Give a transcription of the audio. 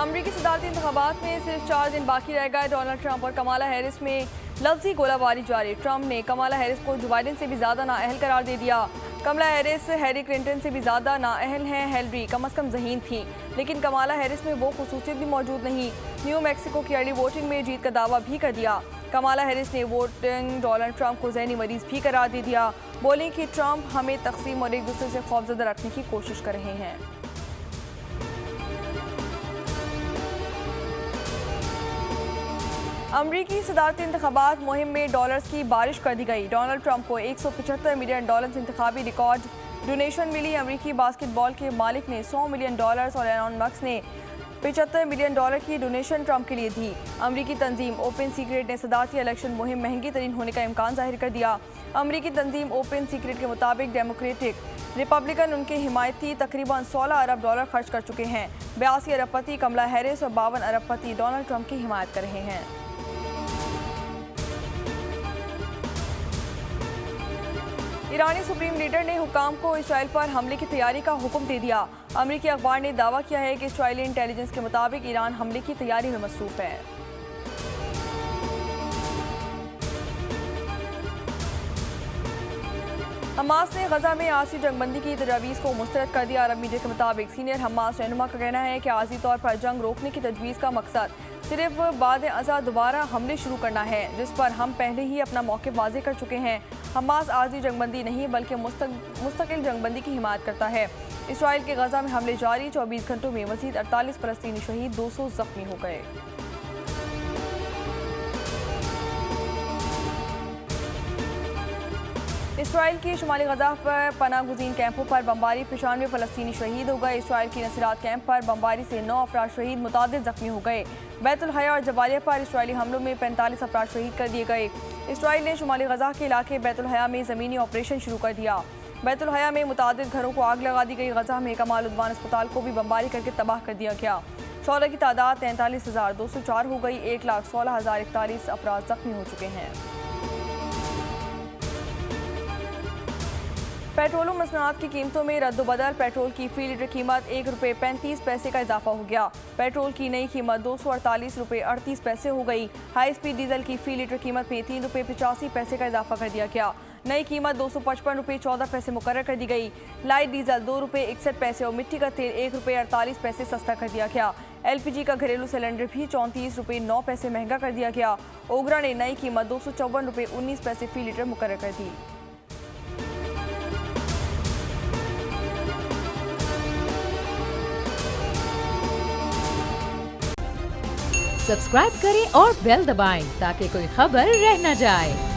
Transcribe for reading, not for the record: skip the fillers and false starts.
अमरीकी सदारती इंतखाबात में सिर्फ 4 दिन बाकी रह गए। डोनाल्ड ट्रंप और कमाला हैरिस में लफ्जी गोलाबारी जारी। ट्रंप ने कमाला हैरिस को जो बाइडेन से भी ज़्यादा नाअहल करार दे दिया। कमला हैरिस हैरी क्लिंटन से भी ज़्यादा नाअहल हैं। हिलरी कम अज़ कम ज़हीन थी, लेकिन कमाला हैरिस में वो खुसूसियत भी मौजूद नहीं। न्यू मैक्सिको की अर्ली वोटिंग में जीत का दावा भी कर दिया। कमाला हैरिस ने वोटिंग डोनाल्ड ट्रंप को ज़हनी मरीज भी करार दे दिया। बोली कि ट्रंप हमें तकसीम और एक दूसरे से खौफजदा रखने की कोशिश कर रहे हैं। अमरीकी सदारती इंतखाबात मुहिम में डॉलर्स की बारिश कर दी गई। डोनाल्ड ट्रंप को $175 मिलियन इंतखाबी रिकॉर्ड डोनेशन मिली। अमरीकी बास्केटबॉल के मालिक ने $100 मिलियन और एलन मस्क ने $75 मिलियन की डोनेशन ट्रंप के लिए दी। अमरीकी तंजीम ओपन सीक्रेट ने सदारती इलेक्शन मुहिम महंगी तरीन होने का इम्कान जाहिर कर दिया। अमरीकी तंजीम ओपन सीक्रेट के मुताबिक डेमोक्रेटिक रिपब्लिकन उनके हिमायती तकरीबन $16 अरब खर्च कर चुके हैं। 82 अरबपति कमला हैरिस और 52 अरबपति डोनाल्ड ट्रंप की हिमायत कर रहे हैं। ईरानी सुप्रीम लीडर ने हुकाम को इसराइल पर हमले की तैयारी का हुक्म दे दिया। अमरीकी अखबार ने दावा किया है कि इसराइली इंटेलिजेंस के मुताबिक ईरान हमले की तैयारी में मसरूफ है। हमास ने गजा में आरजी जंगबंदी की तजवीज़ को मुस्तरद कर दिया। अरब मीडिया के मुताबिक सीनियर हमास रहनुमा का कहना है कि आरजी तौर पर जंग रोकने की तजवीज़ का मकसद सिर्फ बाद अज़ा दोबारा हमले शुरू करना है, जिस पर हम पहले ही अपना मौक़िफ़ वाज़ेह कर चुके हैं। हमास आरजी जंगबंदी नहीं बल्कि मुस्तकिल जंगबंदी की हिमायत करता है। इसराइल के गजा में हमले जारी। 24 घंटों में मज़ीद 48 फ़लस्तीनी शहीद, 200 ज़ख्मी हो गए। इसराइल की शुमाली गजा पर पनाह गुज़ीन कैंपों पर बमबारी, 95 फ़लस्तीनी शहीद हो गए। इसराइल की नसीरात कैंप पर बमबारी से 9 अफराद शहीद, मुतादिद ज़ख्मी हो गए। बैतुल हया और जबालिया पर इसराइली हमलों में 45 अफराद शहीद कर दिए गए। इसराइल ने शुमाली गजा के इलाके बैतुल हया में ज़मीनी ऑपरेशन शुरू कर दिया। बैतुल हया में मुतादिद घरों को आग लगा दी गई। गजा में कमाल उद्वान अस्पताल को भी बमबारी करके तबाह कर दिया गया। शोहदा की तादाद 43,204 हो गई। 1,16,041 अफराद ज़ख्मी हो चुके हैं। पेट्रोल और मसनूआत की कीमतों में रद्दबदल। पेट्रोल की फी लीटर कीमत ₹1.35 का इजाफा हो गया। पेट्रोल की नई कीमत ₹248.38 हो गई। हाई स्पीड डीजल की फी लीटर कीमत में ₹3.85 का इजाफा कर दिया गया। नई कीमत ₹255.14 मुकर्रर कर दी गई। लाइट डीजल ₹2.61 और मिट्टी का तेल ₹1.48 सस्ता कर दिया गया। LPG का घरेलू सिलेंडर भी ₹34.09 महंगा कर दिया गया। ओगरा ने नई कीमत ₹254.19 फी लीटर मुकर्रर कर दी। सब्सक्राइब करें और बेल दबाएं ताकि कोई खबर रह न जाए।